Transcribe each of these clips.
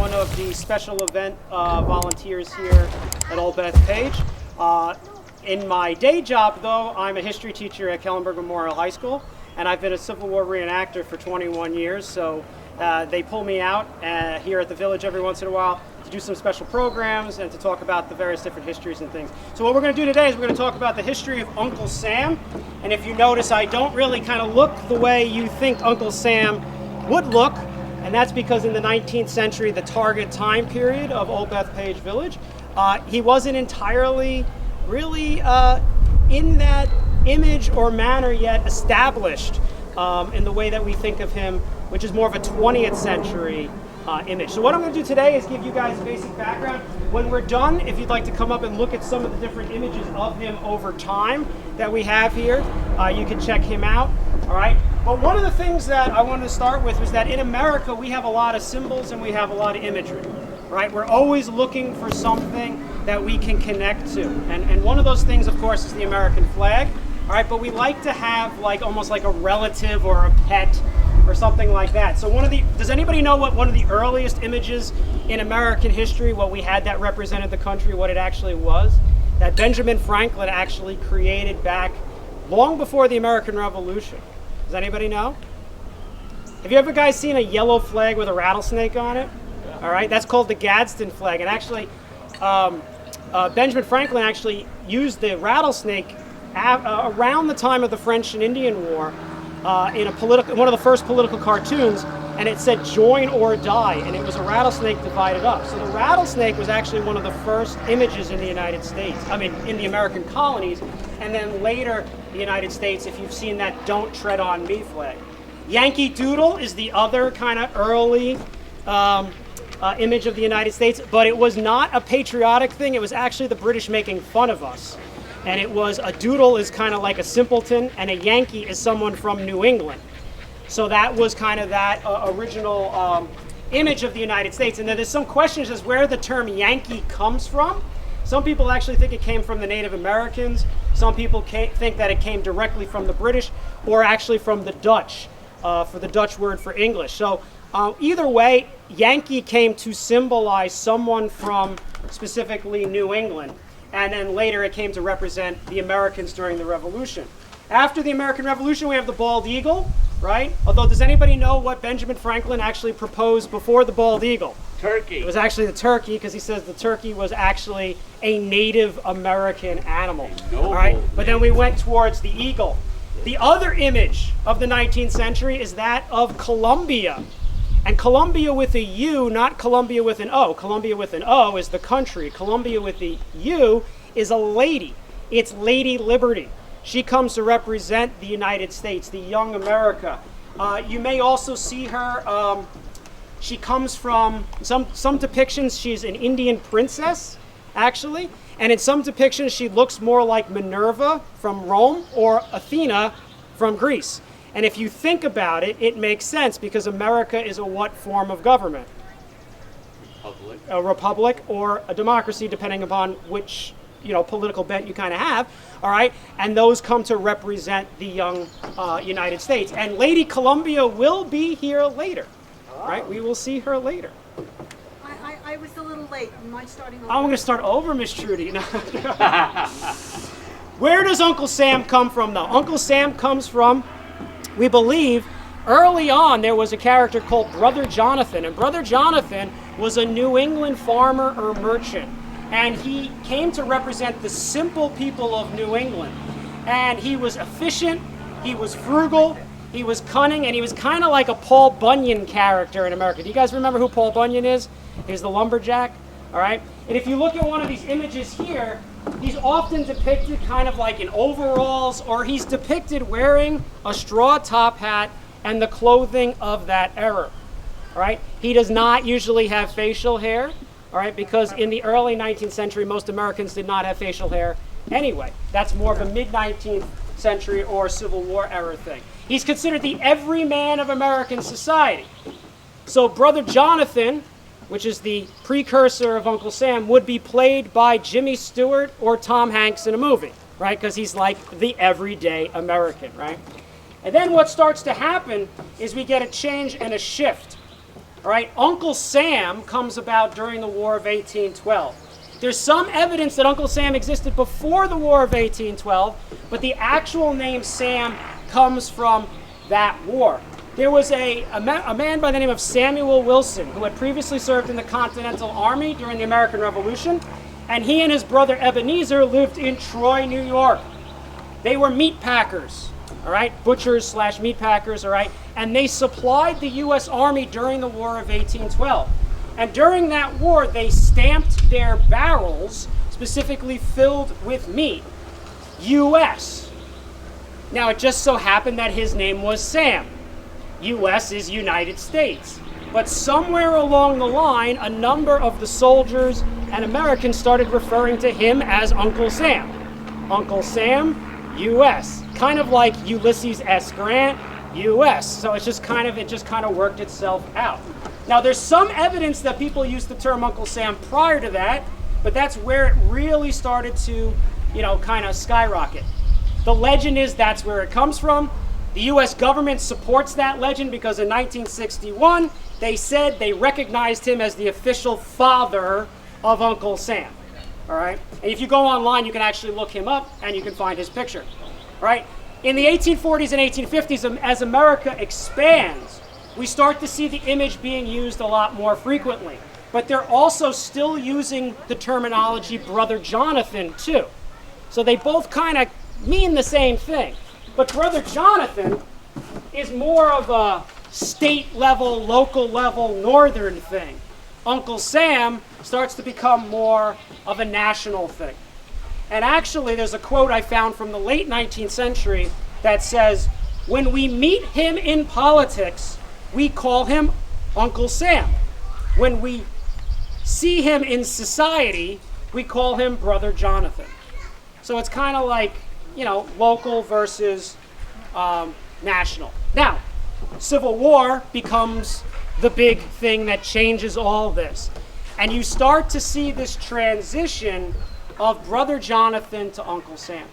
one of the special event volunteers here at Old Bethpage. In my day job, though, I'm a history teacher at Kellenberg Memorial High School, and I've been a Civil War reenactor for 21 years, so they pull me out here at the village every once in a while to do some special programs and to talk about the various different histories and things. So what we're going to do today is we're going to talk about the history of Uncle Sam, and if you notice, I don't really kind of look the way you think Uncle Sam would look, and that's because in the 19th century, the target time period of Old Bethpage Village, he wasn't entirely really in that image or manner yet established in the way that we think of him, which is more of a 20th century image. So what I'm going to do today is give you guys a basic background. When we're done, if you'd like to come up and look at some of the different images of him over time that we have here, you can check him out. All right. But one of the things that I wanted to start with was that in America we have a lot of symbols and we have a lot of imagery. Right? We're always looking for something that we can connect to. And one of those things, of course, is the American flag. All right, but we like to have like almost like a relative or a pet or something like that. So does anybody know what one of the earliest images in American history, what we had that represented the country, what it actually was? That Benjamin Franklin actually created back long before the American Revolution. Does anybody know? Have you ever guys seen a yellow flag with a rattlesnake on it? All right, that's called the Gadsden flag. And actually, Benjamin Franklin actually used the rattlesnake around the time of the French and Indian War in one of the first political cartoons, and it said "join or die," and it was a rattlesnake divided up. So the rattlesnake was actually one of the first images in the United States, in the American colonies, and then later the United States, if you've seen that "Don't Tread on Me" flag. Yankee Doodle is the other kind of early image of the United States, but it was not a patriotic thing. It was actually the British making fun of us. And it was, a doodle is kind of like a simpleton, and a Yankee is someone from New England. So that was kind of that original image of the United States. And then there's some questions as where the term Yankee comes from. Some people actually think it came from the Native Americans. Some people think that it came directly from the British, or actually from the Dutch, for the Dutch word for English. So either way, Yankee came to symbolize someone from specifically New England. And then later it came to represent the Americans during the Revolution. After the American Revolution, we have the bald eagle, right? Although, does anybody know what Benjamin Franklin actually proposed before the bald eagle? Turkey. It was actually the turkey, because he says the turkey was actually a Native American animal. All right, but then we went towards the eagle. The other image of the 19th century is that of Columbia. And Columbia with a U, not Columbia with an O. Columbia with an O is the country. Columbia with the U is a lady. It's Lady Liberty. She comes to represent the United States, the young America. You may also see her, she comes from, some depictions, she's an Indian princess, actually. And in some depictions, she looks more like Minerva from Rome or Athena from Greece. And if you think about it, it makes sense, because America is a what form of government? Republic. A republic or a democracy, depending upon which political bent you kind of have. All right, and those come to represent the young United States. And Lady Columbia will be here later. Right, we will see her later. I was a little late. Am I starting over? I'm going to start over, Miss Trudy. No. Where does Uncle Sam come from, though? Uncle Sam comes from, we believe, early on there was a character called Brother Jonathan, and Brother Jonathan was a New England farmer or merchant, and he came to represent the simple people of New England. And he was efficient, he was frugal, he was cunning, and he was kind of like a Paul Bunyan character in America. Do you guys remember who Paul Bunyan is? He's the lumberjack, all right? And if you look at one of these images here, he's often depicted kind of like in overalls, or he's depicted wearing a straw top hat and the clothing of that era. All right? He does not usually have facial hair, all right, because in the early 19th century, most Americans did not have facial hair anyway. That's more of a mid-19th century or Civil War era thing. He's considered the everyman of American society. So Brother Jonathan, which is the precursor of Uncle Sam, would be played by Jimmy Stewart or Tom Hanks in a movie, right? Because he's like the everyday American, right? And then what starts to happen is we get a change and a shift, All right, Uncle Sam comes about during the War of 1812. There's some evidence that Uncle Sam existed before the War of 1812, but the actual name Sam comes from that war. There was a man by the name of Samuel Wilson who had previously served in the Continental Army during the American Revolution, and he and his brother Ebenezer lived in Troy, New York. They were meat packers, all right, butchers / meat packers, all right, and they supplied the U.S. Army during the War of 1812. And during that war, they stamped their barrels, specifically filled with meat, U.S. Now, it just so happened that his name was Sam. U.S. is United States. But somewhere along the line, a number of the soldiers and Americans started referring to him as Uncle Sam. Uncle Sam, U.S. Kind of like Ulysses S. Grant, U.S. So it just kind of worked itself out. Now, there's some evidence that people used the term Uncle Sam prior to that, but that's where it really started to, kind of skyrocket. The legend is that's where it comes from. The U.S. government supports that legend because in 1961, they said they recognized him as the official father of Uncle Sam. All right? And if you go online, you can actually look him up and you can find his picture. All right? In the 1840s and 1850s, as America expands, we start to see the image being used a lot more frequently. But they're also still using the terminology Brother Jonathan too. So they both kind of mean the same thing. But Brother Jonathan is more of a state level, local level, northern thing. Uncle Sam starts to become more of a national thing. And actually, there's a quote I found from the late 19th century that says, "When we meet him in politics, we call him Uncle Sam. When we see him in society, we call him Brother Jonathan." So it's kind of like, local versus national. Now, Civil War becomes the big thing that changes all this. And you start to see this transition of Brother Jonathan to Uncle Sam.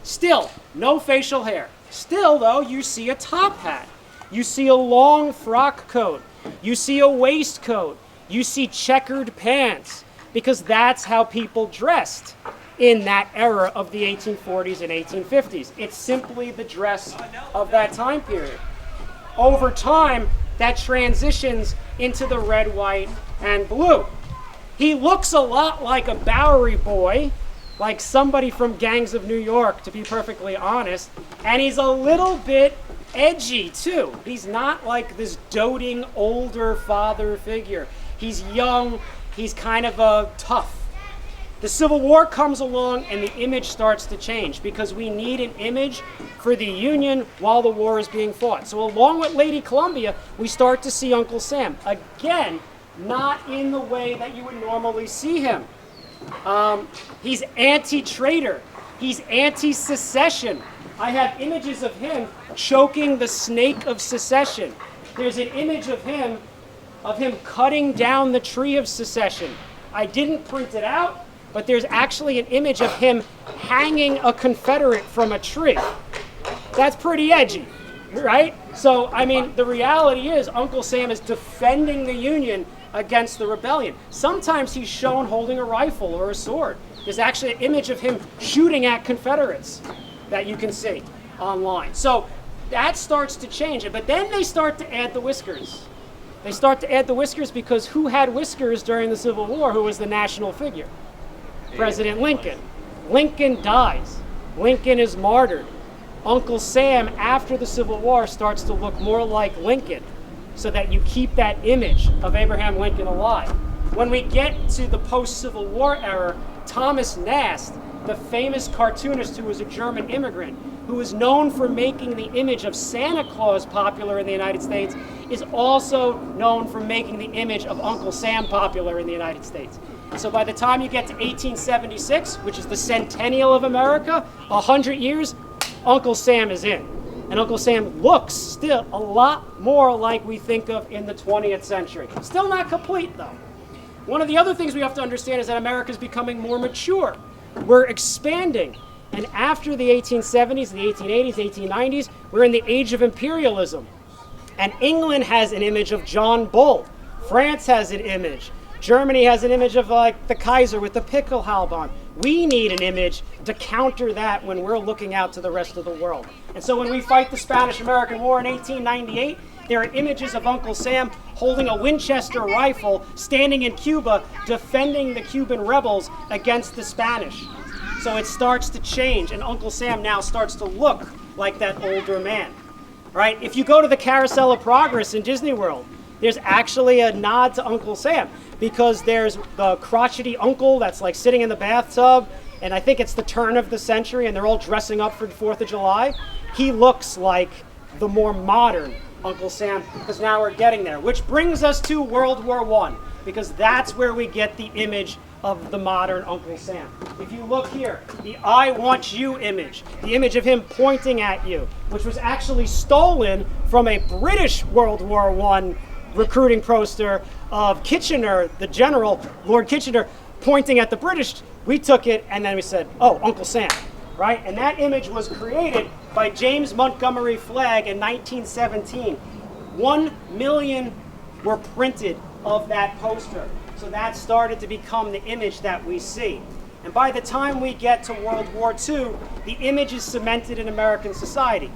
Still, no facial hair. Still, though, you see a top hat. You see a long frock coat. You see a waistcoat. You see checkered pants, because that's how people dressed in that era of the 1840s and 1850s. It's simply the dress of that time period. Over time, that transitions into the red, white, and blue. He looks a lot like a Bowery boy, like somebody from Gangs of New York, to be perfectly honest, and he's a little bit edgy too. He's not like this doting older father figure. He's young, he's kind of tough. The Civil War comes along and the image starts to change because we need an image for the Union while the war is being fought. So along with Lady Columbia, we start to see Uncle Sam. Again, not in the way that you would normally see him. He's anti-traitor. He's anti-secession. I have images of him choking the snake of secession. There's an image of him cutting down the tree of secession. I didn't print it out, but there's actually an image of him hanging a Confederate from a tree. That's pretty edgy, right? So, the reality is Uncle Sam is defending the Union against the rebellion. Sometimes he's shown holding a rifle or a sword. There's actually an image of him shooting at Confederates that you can see online. So that starts to change it, but then they start to add the whiskers. They start to add the whiskers because who had whiskers during the Civil War? Who was the national figure? President Lincoln. Lincoln dies. Lincoln is martyred. Uncle Sam, after the Civil War, starts to look more like Lincoln so that you keep that image of Abraham Lincoln alive. When we get to the post-Civil War era, Thomas Nast, the famous cartoonist who was a German immigrant, who is known for making the image of Santa Claus popular in the United States, is also known for making the image of Uncle Sam popular in the United States. So by the time you get to 1876, which is the centennial of America, 100 years, Uncle Sam is in. And Uncle Sam looks still a lot more like we think of in the 20th century. Still not complete, though. One of the other things we have to understand is that America is becoming more mature. We're expanding. And after the 1870s, the 1880s, 1890s, we're in the age of imperialism. And England has an image of John Bull. France has an image. Germany has an image of like the Kaiser with the Pickelhaube. We need an image to counter that when we're looking out to the rest of the world. And so when we fight the Spanish-American War in 1898, there are images of Uncle Sam holding a Winchester rifle, standing in Cuba, defending the Cuban rebels against the Spanish. So it starts to change, and Uncle Sam now starts to look like that older man. Right? If you go to the Carousel of Progress in Disney World, there's actually a nod to Uncle Sam, because there's the crotchety uncle that's like sitting in the bathtub, and I think it's the turn of the century, and they're all dressing up for the 4th of July. He looks like the more modern Uncle Sam, because now we're getting there, which brings us to World War I, because that's where we get the image of the modern Uncle Sam. If you look here, the I want you image, the image of him pointing at you, which was actually stolen from a British World War I recruiting poster of Kitchener, the general, Lord Kitchener, pointing at the British. We took it and then we said, oh, Uncle Sam, right? And that image was created by James Montgomery Flagg in 1917. 1 million were printed of that poster. So that started to become the image that we see. And by the time we get to World War II, the image is cemented in American society.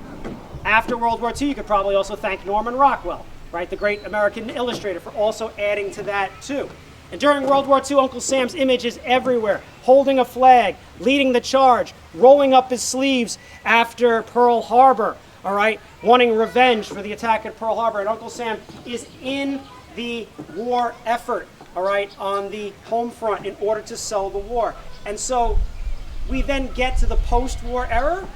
After World War II, you could probably also thank Norman Rockwell, right, the great American illustrator, for also adding to that too. And during World War II, Uncle Sam's image is everywhere, holding a flag, leading the charge, rolling up his sleeves after Pearl Harbor, all right, wanting revenge for the attack at Pearl Harbor. And Uncle Sam is in the war effort, all right, on the home front in order to sell the war. And so we then get to the post-war era,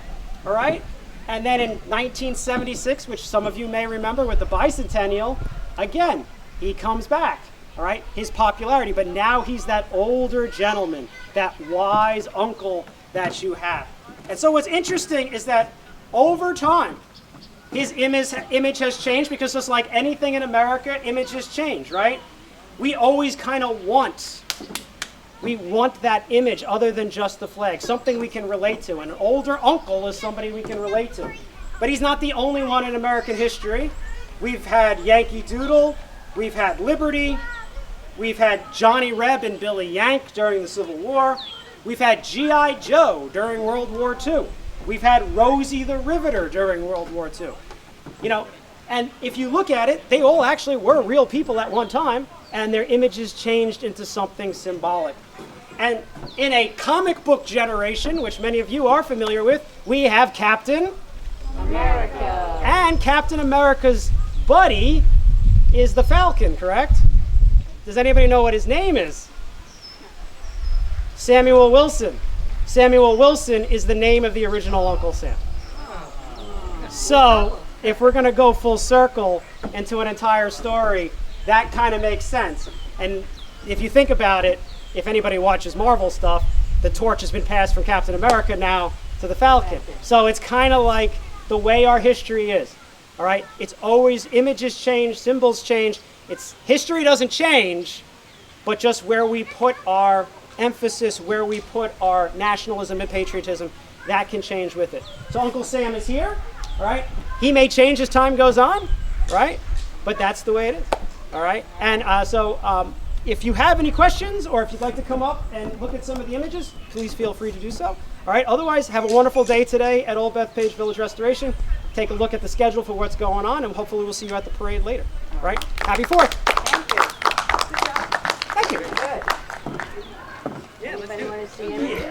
all right? And then in 1976, which some of you may remember with the bicentennial, again, he comes back, all right? His popularity, but now he's that older gentleman, that wise uncle that you have. And so what's interesting is that over time, his image has changed, because just like anything in America, images change, right? We always kind of want that image other than just the flag, something we can relate to. And an older uncle is somebody we can relate to. But he's not the only one in American history. We've had Yankee Doodle, we've had Liberty, we've had Johnny Reb and Billy Yank during the Civil War, we've had G.I. Joe during World War II, we've had Rosie the Riveter during World War II. You know, and if you look at it, they all actually were real people at one time, and their images changed into something symbolic. And in a comic book generation, which many of you are familiar with, we have Captain America. And Captain America's buddy is the Falcon, correct? Does anybody know what his name is? Samuel Wilson. Samuel Wilson is the name of the original Uncle Sam. So, if we're going to go full circle into an entire story, that kind of makes sense. And if you think about it, if anybody watches Marvel stuff, the torch has been passed from Captain America now to the Falcon. So it's kind of like the way our history is. All right? It's always, images change, symbols change. It's history doesn't change, but just where we put our emphasis, where we put our nationalism and patriotism, that can change with it. So Uncle Sam is here, all right? He may change as time goes on, right? But that's the way it is, all right? And if you have any questions, or if you'd like to come up and look at some of the images, please feel free to do so. All right, otherwise, have a wonderful day today at Old Bethpage Village Restoration. Take a look at the schedule for what's going on, and hopefully we'll see you at the parade later. All right, happy 4th. Thank you. Thank you. Good. Anybody want to see anything?